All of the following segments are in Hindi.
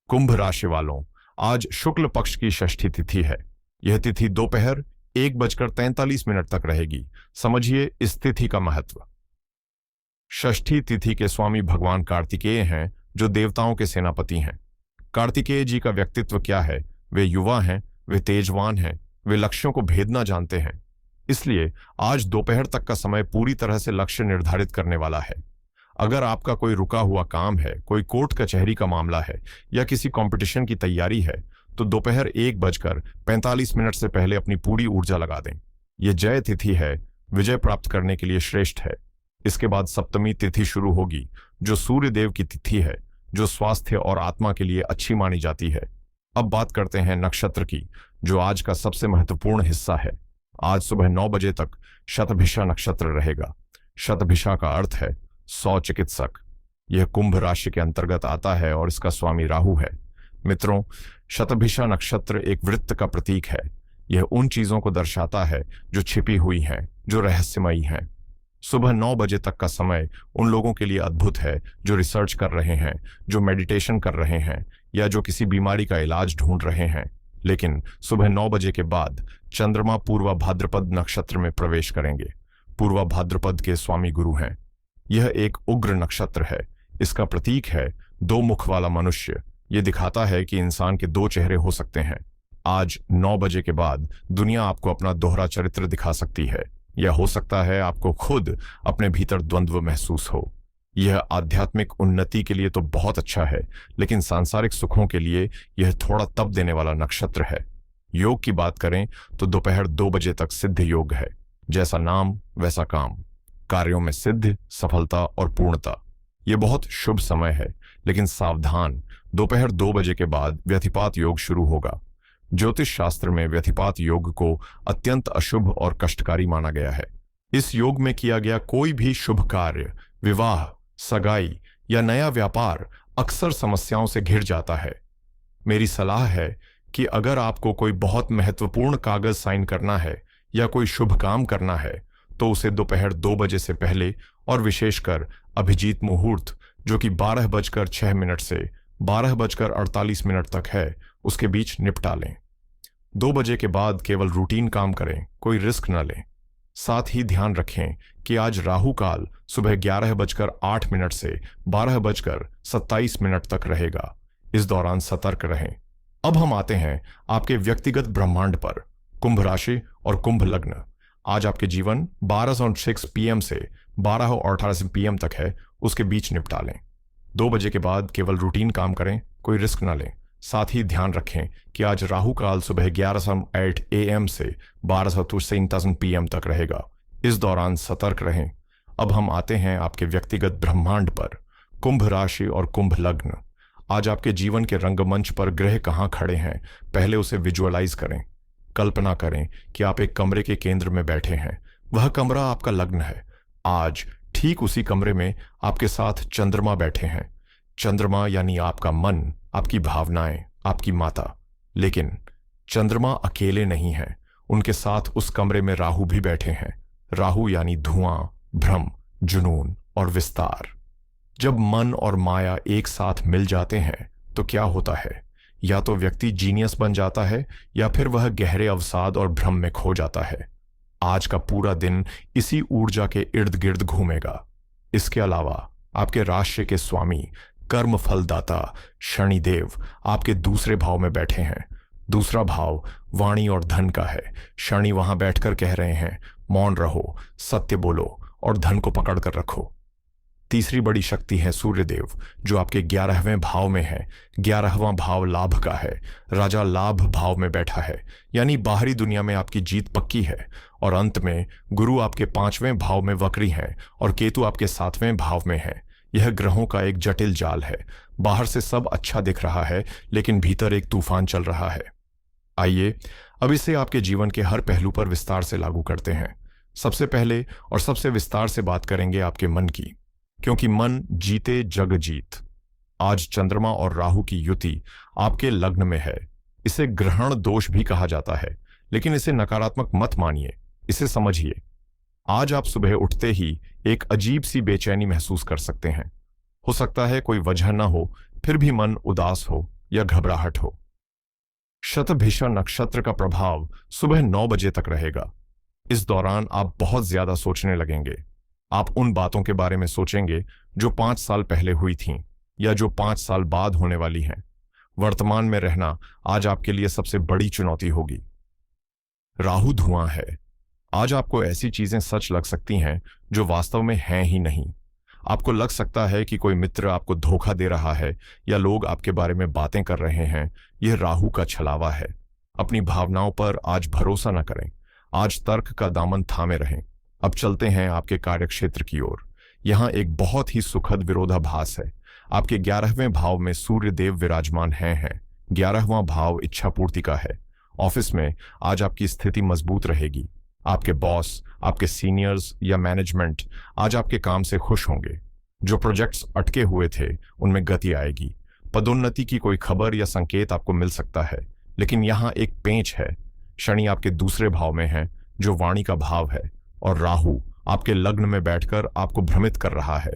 कुंभ राशि वालों, आज शुक्ल पक्ष की षष्ठी तिथि है। यह तिथि दोपहर 1:43 तक रहेगी। समझिए इस तिथि का महत्व। षष्ठी तिथि के स्वामी भगवान कार्तिकेय हैं, जो देवताओं के सेनापति हैं। कार्तिकेय जी का व्यक्तित्व क्या है? वे युवा हैं, वे तेजवान हैं, वे लक्ष्यों को भेदना जानते हैं। इसलिए आज दोपहर तक का समय पूरी तरह से लक्ष्य निर्धारित करने वाला है। अगर आपका कोई रुका हुआ काम है, कोई कोर्ट कचहरी का मामला है या किसी कंपटीशन की तैयारी है, तो दोपहर 1:45 से पहले अपनी पूरी ऊर्जा लगा दें। यह जय तिथि है, विजय प्राप्त करने के लिए श्रेष्ठ है। इसके बाद सप्तमी तिथि शुरू होगी, जो सूर्य देव की तिथि है, जो स्वास्थ्य और आत्मा के लिए अच्छी मानी जाती है। अब बात करते हैं नक्षत्र की, जो आज का सबसे महत्वपूर्ण हिस्सा है। आज सुबह 9 बजे तक शतभिषा नक्षत्र रहेगा। शतभिषा का अर्थ है 100 चिकित्सक। यह कुंभ राशि के अंतर्गत आता है और इसका स्वामी राहु है। मित्रों, शतभिषा नक्षत्र एक वृत्त का प्रतीक है। यह उन चीजों को दर्शाता है जो छिपी हुई हैं, जो रहस्यमयी हैं। सुबह 9 बजे तक का समय उन लोगों के लिए अद्भुत है जो रिसर्च कर रहे हैं, जो मेडिटेशन कर रहे हैं या जो किसी बीमारी का इलाज ढूंढ रहे हैं। लेकिन सुबह 9 बजे के बाद चंद्रमा पूर्वा भाद्रपद नक्षत्र में प्रवेश करेंगे। पूर्वा भाद्रपद के स्वामी गुरु हैं। यह एक उग्र नक्षत्र है। इसका प्रतीक है 2 मुख वाला मनुष्य। यह दिखाता है कि इंसान के 2 चेहरे हो सकते हैं। आज 9 बजे के बाद दुनिया आपको अपना दोहरा चरित्र दिखा सकती है, या हो सकता है आपको खुद अपने भीतर द्वंद्व महसूस हो। यह आध्यात्मिक उन्नति के लिए तो बहुत अच्छा है, लेकिन सांसारिक सुखों के लिए यह थोड़ा तप देने वाला नक्षत्र है। योग की बात करें तो दोपहर 2 बजे तक सिद्ध योग है। जैसा नाम वैसा काम, कार्यों में सिद्ध, सफलता और पूर्णता। यह बहुत शुभ समय है, लेकिन सावधान, दोपहर 2 बजे के बाद व्यतिपात योग शुरू होगा। ज्योतिष शास्त्र में व्यतिपात योग को अत्यंत अशुभ और कष्टकारी माना गया है। इस योग में किया गया कोई भी शुभ कार्य, विवाह, सगाई या नया व्यापार अक्सर समस्याओं से घिर जाता है। मेरी सलाह है कि अगर आपको कोई बहुत महत्वपूर्ण कागज साइन करना है या कोई शुभ काम करना है, तो उसे दोपहर 2 बजे से पहले और विशेषकर अभिजीत मुहूर्त, जो कि 12:06 से 12:48 तक है, उसके बीच निपटा लें। 2 बजे के बाद केवल रूटीन काम करें, कोई रिस्क न लें। साथ ही ध्यान रखें कि आज राहु काल सुबह 11:08 से 12:27 तक रहेगा। इस दौरान सतर्क रहें। अब हम आते हैं आपके व्यक्तिगत ब्रह्मांड पर। कुंभ राशि और कुंभ लग्न। आज आपके जीवन 12:06 PM से 12:18 PM तक है, उसके बीच निपटा लें। 2 बजे के बाद केवल रूटीन काम करें, कोई रिस्क न लें। साथ ही ध्यान रखें कि आज राहु काल सुबह 11:08 AM से 12:37 PM तक रहेगा। इस दौरान सतर्क रहें। अब हम आते हैं आपके व्यक्तिगत ब्रह्मांड पर। कुंभ राशि और कुंभ लग्न। आज आपके जीवन के रंगमंच पर ग्रह कहाँ खड़े हैं, पहले उसे विजुअलाइज करें। कल्पना करें कि आप एक कमरे के केंद्र में बैठे हैं। वह कमरा आपका लग्न है। आज ठीक उसी कमरे में आपके साथ चंद्रमा बैठे हैं। चंद्रमा यानी आपका मन, आपकी भावनाएं, आपकी माता। लेकिन चंद्रमा अकेले नहीं है, उनके साथ उस कमरे में राहु भी बैठे हैं। राहु यानी धुआं, भ्रम, जुनून और विस्तार। जब मन और माया एक साथ मिल जाते हैं तो क्या होता है? या तो व्यक्ति जीनियस बन जाता है, या फिर वह गहरे अवसाद और भ्रम में खो जाता है। आज का पूरा दिन इसी ऊर्जा के इर्द गिर्द घूमेगा। इसके अलावा आपके राशि के स्वामी, कर्म फलदाता शनिदेव आपके दूसरे भाव में बैठे हैं। दूसरा भाव वाणी और धन का है। शनि वहां बैठकर कह रहे हैं, मौन रहो, सत्य बोलो और धन को पकड़ कर रखो। तीसरी बड़ी शक्ति है सूर्यदेव, जो आपके 11वें भाव में है। 11वां भाव लाभ का है। राजा लाभ भाव में बैठा है, यानी बाहरी दुनिया में आपकी जीत पक्की है। और अंत में गुरु आपके 5वें भाव में वक्री हैं और केतु आपके 7वें भाव में है। यह ग्रहों का एक जटिल जाल है। बाहर से सब अच्छा दिख रहा है, लेकिन भीतर एक तूफान चल रहा है। आइए अब इसे आपके जीवन के हर पहलू पर विस्तार से लागू करते हैं। सबसे पहले और सबसे विस्तार से बात करेंगे आपके मन की, क्योंकि मन जीते जग जीत। आज चंद्रमा और राहु की युति आपके लग्न में है। इसे ग्रहण दोष भी कहा जाता है, लेकिन इसे नकारात्मक मत मानिए, इसे समझिए। आज आप सुबह उठते ही एक अजीब सी बेचैनी महसूस कर सकते हैं। हो सकता है कोई वजह ना हो, फिर भी मन उदास हो, या घबराहट हो। शतभिषा नक्षत्र का प्रभाव सुबह 9 बजे तक रहेगा। इस दौरान आप बहुत ज्यादा सोचने लगेंगे। आप उन बातों के बारे में सोचेंगे जो 5 साल पहले हुई थीं या जो 5 साल बाद होने वाली हैं। वर्तमान में रहना आज आपके लिए सबसे बड़ी चुनौती होगी। राहु धुआं है। आज आपको ऐसी चीजें सच लग सकती हैं जो वास्तव में हैं ही नहीं। आपको लग सकता है कि कोई मित्र आपको धोखा दे रहा है या लोग आपके बारे में बातें कर रहे हैं। यह राहु का छलावा है। अपनी भावनाओं पर आज भरोसा न करें। आज तर्क का दामन थामे रहें। अब चलते हैं आपके कार्यक्षेत्र की ओर। यहाँ एक बहुत ही सुखद विरोधाभास है। आपके 11वें भाव में सूर्य देव विराजमान हैं। 11वां भाव इच्छा पूर्ति का है। ऑफिस में आज आपकी स्थिति मजबूत रहेगी। आपके बॉस, आपके सीनियर्स या मैनेजमेंट आज आपके काम से खुश होंगे। जो प्रोजेक्ट्स अटके हुए थे उनमें गति आएगी। पदोन्नति की कोई खबर या संकेत आपको मिल सकता है, लेकिन यहाँ एक पेंच है। शनि आपके दूसरे भाव में है जो वाणी का भाव है, और राहु आपके लग्न में बैठकर आपको भ्रमित कर रहा है।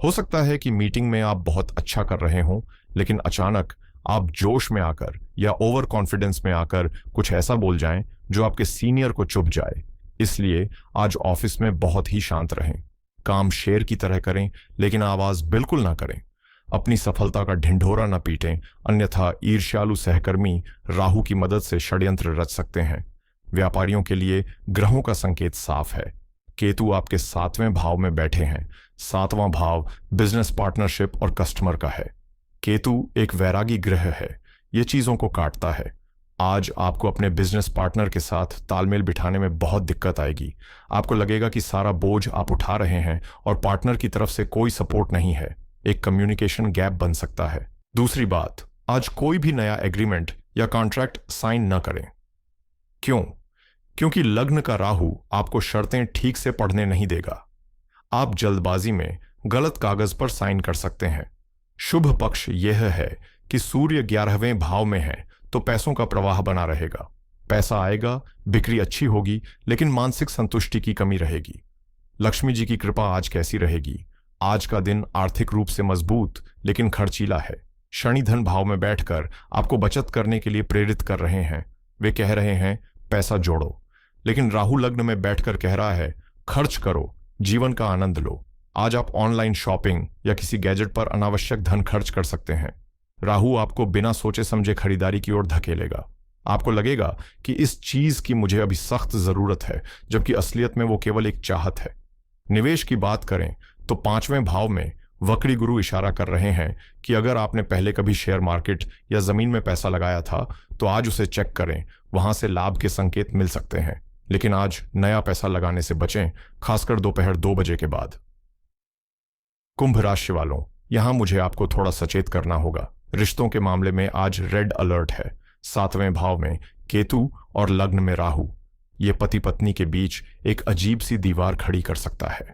हो सकता है कि मीटिंग में आप बहुत अच्छा कर रहे हों, लेकिन अचानक आप जोश में आकर या ओवर कॉन्फिडेंस में आकर कुछ ऐसा बोल जाएं जो आपके सीनियर को चुभ जाए। इसलिए आज ऑफिस में बहुत ही शांत रहें। काम शेर की तरह करें, लेकिन आवाज बिल्कुल ना करें। अपनी सफलता का ढिंढोरा न पीटें, अन्यथा ईर्ष्यालु सहकर्मी राहु की मदद से षड्यंत्र रच सकते हैं। व्यापारियों के लिए ग्रहों का संकेत साफ है। केतु आपके 7वें भाव में बैठे हैं। 7वां भाव बिजनेस पार्टनरशिप और कस्टमर का है। केतु एक वैरागी ग्रह है। ये चीजों को काटता है। आज आपको अपने बिजनेस पार्टनर के साथ तालमेल बिठाने में बहुत दिक्कत आएगी। आपको लगेगा कि सारा बोझ आप उठा रहे हैं और पार्टनर की तरफ से कोई सपोर्ट नहीं है। एक कम्युनिकेशन गैप बन सकता है। दूसरी बात, आज कोई भी नया एग्रीमेंट या कॉन्ट्रैक्ट साइन न करें। क्यों? क्योंकि लग्न का राहु आपको शर्तें ठीक से पढ़ने नहीं देगा। आप जल्दबाजी में गलत कागज पर साइन कर सकते हैं। शुभ पक्ष यह है कि सूर्य 11वें भाव में है, तो पैसों का प्रवाह बना रहेगा। पैसा आएगा, बिक्री अच्छी होगी, लेकिन मानसिक संतुष्टि की कमी रहेगी। लक्ष्मी जी की कृपा आज कैसी रहेगी? आज का दिन आर्थिक रूप से मजबूत लेकिन खर्चीला है। शनि धन भाव में बैठकर आपको बचत करने के लिए प्रेरित कर रहे हैं। वे कह रहे हैं पैसा जोड़ो, लेकिन राहु लग्न में बैठकर कह रहा है खर्च करो, जीवन का आनंद लो। आज आप ऑनलाइन शॉपिंग या किसी गैजेट पर अनावश्यक धन खर्च कर सकते हैं। राहु आपको बिना सोचे समझे खरीदारी की ओर धकेलेगा। आपको लगेगा कि इस चीज की मुझे अभी सख्त जरूरत है, जबकि असलियत में वो केवल एक चाहत है। निवेश की बात करें तो 5वें भाव में वक्री गुरु इशारा कर रहे हैं कि अगर आपने पहले कभी शेयर मार्केट या जमीन में पैसा लगाया था तो आज उसे चेक करें। वहां से लाभ के संकेत मिल सकते हैं, लेकिन आज नया पैसा लगाने से बचें, खासकर दोपहर 2 बजे के बाद। कुंभ राशि वालों, यहां मुझे आपको थोड़ा सचेत करना होगा। रिश्तों के मामले में आज रेड अलर्ट है। 7वें भाव में केतु और लग्न में राहु, ये पति पत्नी के बीच एक अजीब सी दीवार खड़ी कर सकता है।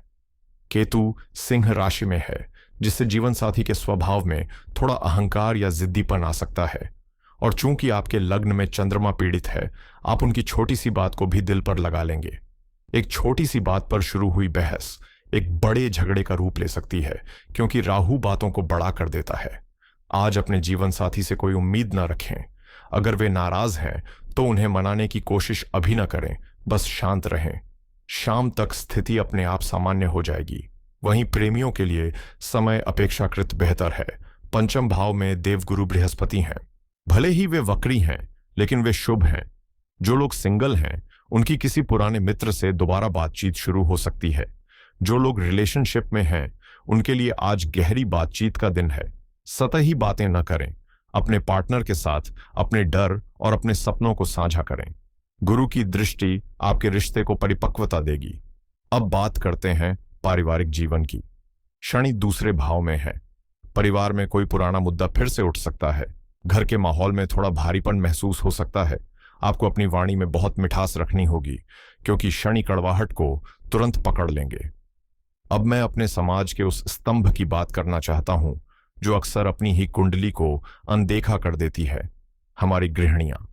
केतु सिंह राशि में है, जिससे जीवन साथी के स्वभाव में थोड़ा अहंकार या जिद्दीपन आ सकता है। और चूंकि आपके लग्न में चंद्रमा पीड़ित है, आप उनकी छोटी सी बात को भी दिल पर लगा लेंगे। एक छोटी सी बात पर शुरू हुई बहस एक बड़े झगड़े का रूप ले सकती है, क्योंकि राहु बातों को बड़ा कर देता है। आज अपने जीवन साथी से कोई उम्मीद न रखें। अगर वे नाराज हैं तो उन्हें मनाने की कोशिश अभी न करें, बस शांत रहें। शाम तक स्थिति अपने आप सामान्य हो जाएगी। वहीं प्रेमियों के लिए समय अपेक्षाकृत बेहतर है। 5वें भाव में देवगुरु बृहस्पति हैं। भले ही वे वक्री हैं, लेकिन वे शुभ हैं। जो लोग सिंगल हैं उनकी किसी पुराने मित्र से दोबारा बातचीत शुरू हो सकती है। जो लोग रिलेशनशिप में हैं उनके लिए आज गहरी बातचीत का दिन है। सतही बातें न करें। अपने पार्टनर के साथ अपने डर और अपने सपनों को साझा करें। गुरु की दृष्टि आपके रिश्ते को परिपक्वता देगी। अब बात करते हैं पारिवारिक जीवन की। शनि दूसरे भाव में है। परिवार में कोई पुराना मुद्दा फिर से उठ सकता है। घर के माहौल में थोड़ा भारीपन महसूस हो सकता है। आपको अपनी वाणी में बहुत मिठास रखनी होगी, क्योंकि शनि कड़वाहट को तुरंत पकड़ लेंगे। अब मैं अपने समाज के उस स्तंभ की बात करना चाहता हूं जो अक्सर अपनी ही कुंडली को अनदेखा कर देती है, हमारी गृहिणियां।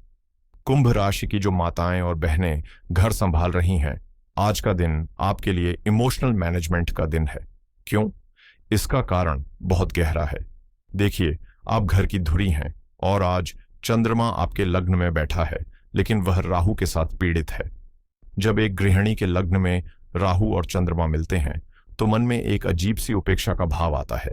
कुंभ राशि की जो माताएं और बहनें घर संभाल रही हैं, आज का दिन आपके लिए इमोशनल मैनेजमेंट का दिन है। क्यों? इसका कारण बहुत गहरा है। देखिए, आप घर की धुरी हैं। और आज चंद्रमा आपके लग्न में बैठा है, लेकिन वह राहु के साथ पीड़ित है। जब एक गृहिणी के लग्न में राहु और चंद्रमा मिलते हैं तो मन में एक अजीब सी उपेक्षा का भाव आता है।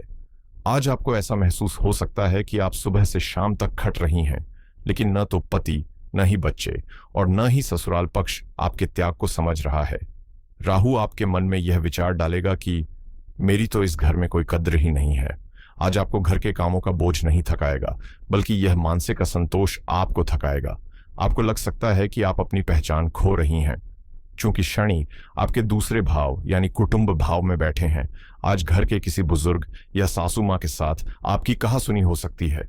आज आपको ऐसा महसूस हो सकता है कि आप सुबह से शाम तक खट रही हैं, लेकिन न तो पति, न ही बच्चे और न ही ससुराल पक्ष आपके त्याग को समझ रहा है। राहु आपके मन में यह विचार डालेगा कि मेरी तो इस घर में कोई कद्र ही नहीं है। आज आपको घर के कामों का बोझ नहीं थकाएगा, बल्कि यह मानसिक असंतोष आपको थकाएगा। आपको लग सकता है कि आप अपनी पहचान खो रही हैं। चूंकि शनि आपके दूसरे भाव यानी कुटुंब भाव में बैठे हैं, आज घर के किसी बुजुर्ग या सासू मां के साथ आपकी कहासुनी हो सकती है।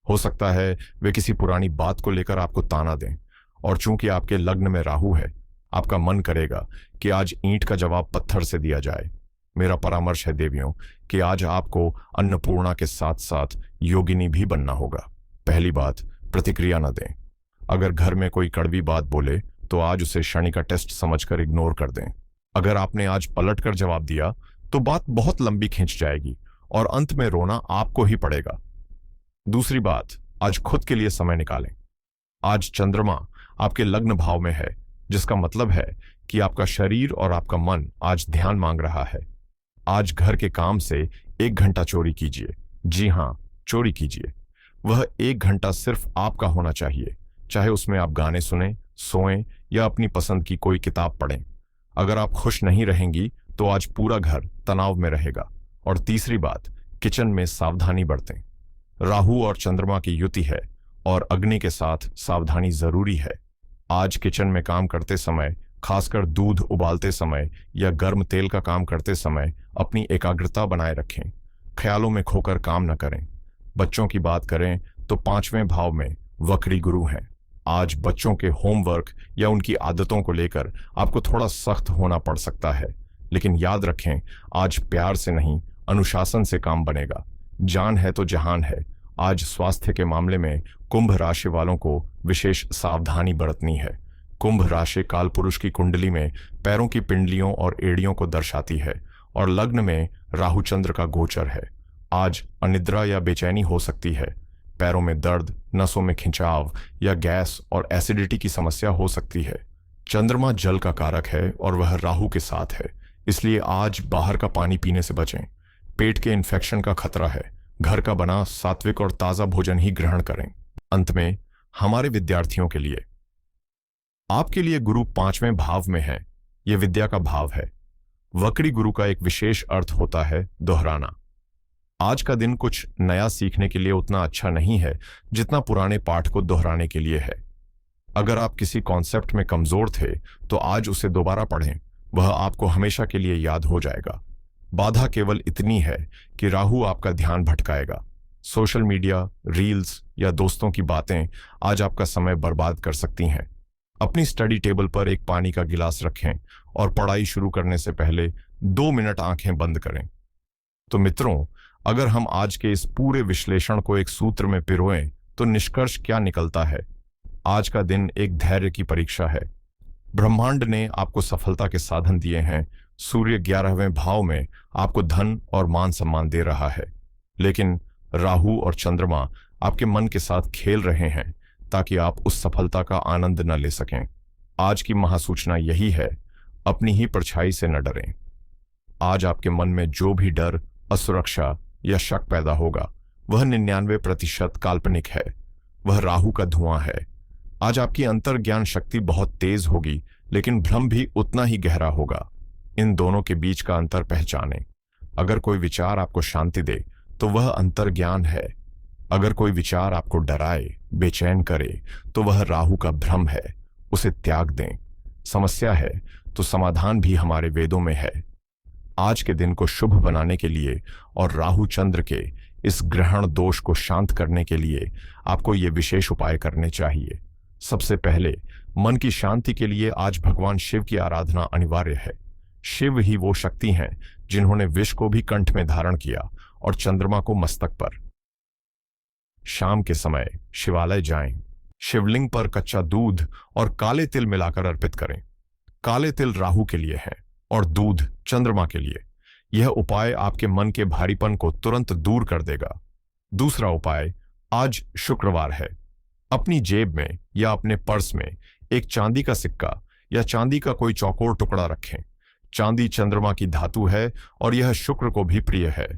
हो सकता है वे किसी पुरानी बात को लेकर आपको ताना दें, और चूंकि आपके लग्न में राहु है, आपका मन करेगा कि आज ईंट का जवाब पत्थर से दिया जाए। मेरा परामर्श है देवियों कि आज आपको अन्नपूर्णा के साथ साथ योगिनी भी बनना होगा। पहली बात, प्रतिक्रिया न दें। अगर घर में कोई कड़वी बात बोले तो आज उसे शनि का टेस्ट समझकर इग्नोर कर दें। अगर आपने आज पलट कर जवाब दिया तो बात बहुत लंबी खिंच जाएगी और अंत में रोना आपको ही पड़ेगा। दूसरी बात, आज खुद के लिए समय निकालें। आज चंद्रमा आपके लग्न भाव में है, जिसका मतलब है कि आपका शरीर और आपका मन आज ध्यान मांग रहा है। आज घर के काम से 1 घंटा चोरी कीजिए। जी हां, चोरी कीजिए। वह 1 घंटा सिर्फ आपका होना चाहिए, चाहे उसमें आप गाने सुने, सोएं या अपनी पसंद की कोई किताब पढ़ें। अगर आप खुश नहीं रहेंगी तो आज पूरा घर तनाव में रहेगा। और तीसरी बात, किचन में सावधानी बरतें। राहु और चंद्रमा की युति है और अग्नि के साथ सावधानी जरूरी है। आज किचन में काम करते समय, खासकर दूध उबालते समय या गर्म तेल का काम करते समय, अपनी एकाग्रता बनाए रखें। ख्यालों में खोकर काम न करें। बच्चों की बात करें तो 5वें भाव में वक्री गुरु हैं। आज बच्चों के होमवर्क या उनकी आदतों को लेकर आपको थोड़ा सख्त होना पड़ सकता है, लेकिन याद रखें, आज प्यार से नहीं, अनुशासन से काम बनेगा। जान है तो जहान है। आज स्वास्थ्य के मामले में कुंभ राशि वालों को विशेष सावधानी बरतनी है। कुंभ राशि कालपुरुष की कुंडली में पैरों की पिंडलियों और एड़ियों को दर्शाती है और लग्न में राहु चंद्र का गोचर है। आज अनिद्रा या बेचैनी हो सकती है। पैरों में दर्द, नसों में खिंचाव या गैस और एसिडिटी की समस्या हो सकती है। चंद्रमा जल का कारक है और वह राहु के साथ है, इसलिए आज बाहर का पानी पीने से बचें। पेट के इन्फेक्शन का खतरा है। घर का बना सात्विक और ताजा भोजन ही ग्रहण करें। अंत में हमारे विद्यार्थियों के लिए, आपके लिए गुरु 5वें भाव में है। यह विद्या का भाव है। वक्री गुरु का एक विशेष अर्थ होता है दोहराना। आज का दिन कुछ नया सीखने के लिए उतना अच्छा नहीं है जितना पुराने पाठ को दोहराने के लिए है। अगर आप किसी कॉन्सेप्ट में कमजोर थे तो आज उसे दोबारा पढ़ें, वह आपको हमेशा के लिए याद हो जाएगा। बाधा केवल इतनी है कि राहु आपका ध्यान भटकाएगा। सोशल मीडिया, रील्स या दोस्तों की बातें आज आपका समय बर्बाद कर सकती हैं। अपनी स्टडी टेबल पर एक पानी का गिलास रखें और पढ़ाई शुरू करने से पहले 2 मिनट आंखें बंद करें। तो मित्रों, अगर हम आज के इस पूरे विश्लेषण को एक सूत्र में पिरोएं तो निष्कर्ष क्या निकलता है? आज का दिन एक धैर्य की परीक्षा है। ब्रह्मांड ने आपको सफलता के साधन दिए हैं। सूर्य 11वें भाव में आपको धन और मान सम्मान दे रहा है, लेकिन राहु और चंद्रमा आपके मन के साथ खेल रहे हैं ताकि आप उस सफलता का आनंद न ले सकें। आज की महासूचना यही है, अपनी ही परछाई से न डरें। आज आपके मन में जो भी डर, असुरक्षा या शक पैदा होगा, वह 99% काल्पनिक है। वह राहु का धुआं है। आज आपकी अंतर्ज्ञान शक्ति बहुत तेज होगी, लेकिन भ्रम भी उतना ही गहरा होगा। इन दोनों के बीच का अंतर पहचानें। अगर कोई विचार आपको शांति दे तो वह अंतर्ज्ञान है। अगर कोई विचार आपको डराए, बेचैन करे, तो वह राहु का भ्रम है। उसे त्याग दें। समस्या है तो समाधान भी हमारे वेदों में है। आज के दिन को शुभ बनाने के लिए और राहु चंद्र के इस ग्रहण दोष को शांत करने के लिए आपको ये विशेष उपाय करने चाहिए। सबसे पहले, मन की शांति के लिए आज भगवान शिव की आराधना अनिवार्य है। शिव ही वो शक्ति हैं जिन्होंने विष को भी कंठ में धारण किया और चंद्रमा को मस्तक पर। शाम के समय शिवालय जाएं। शिवलिंग पर कच्चा दूध और काले तिल मिलाकर अर्पित करें। काले तिल राहु के लिए है और दूध चंद्रमा के लिए। यह उपाय आपके मन के भारीपन को तुरंत दूर कर देगा। दूसरा उपाय, आज शुक्रवार है। अपनी जेब में या अपने पर्स में एक चांदी का सिक्का या चांदी का कोई चौकोर टुकड़ा रखें। चांदी चंद्रमा की धातु है और यह शुक्र को भी प्रिय है।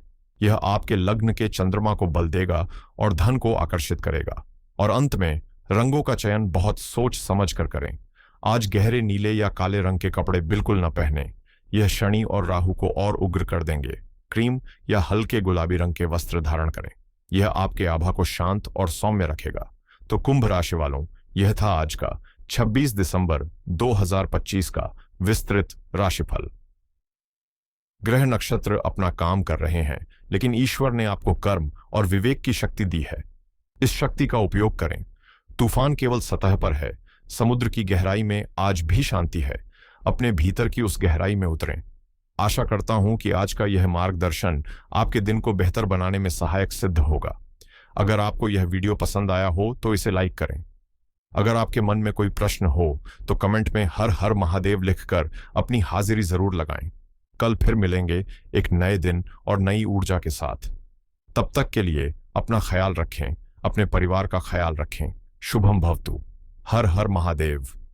यह आपके लग्न के चंद्रमा को बल देगा और धन को आकर्षित करेगा। और अंत में रंगों का चयन बहुत सोच समझ कर करें। आज गहरे नीले या काले रंग के कपड़े बिल्कुल न पहने, यह शनि और राहु को और उग्र कर देंगे। क्रीम या हल्के गुलाबी रंग के वस्त्र धारण करें, यह आपके आभा को शांत और सौम्य रखेगा। तो कुंभ राशि वालों, यह था आज का 26 दिसंबर 2025 का विस्तृत राशिफल। ग्रह नक्षत्र अपना काम कर रहे हैं, लेकिन ईश्वर ने आपको कर्म और विवेक की शक्ति दी है। इस शक्ति का उपयोग करें। तूफान केवल सतह पर है, समुद्र की गहराई में आज भी शांति है। अपने भीतर की उस गहराई में उतरें। आशा करता हूं कि आज का यह मार्गदर्शन आपके दिन को बेहतर बनाने में सहायक सिद्ध होगा। अगर आपको यह वीडियो पसंद आया हो तो इसे लाइक करें। अगर आपके मन में कोई प्रश्न हो तो कमेंट में हर हर महादेव लिखकर अपनी हाजिरी जरूर लगाएं। कल फिर मिलेंगे एक नए दिन और नई ऊर्जा के साथ। तब तक के लिए अपना ख्याल रखें, अपने परिवार का ख्याल रखें। शुभम भवतु। हर हर महादेव।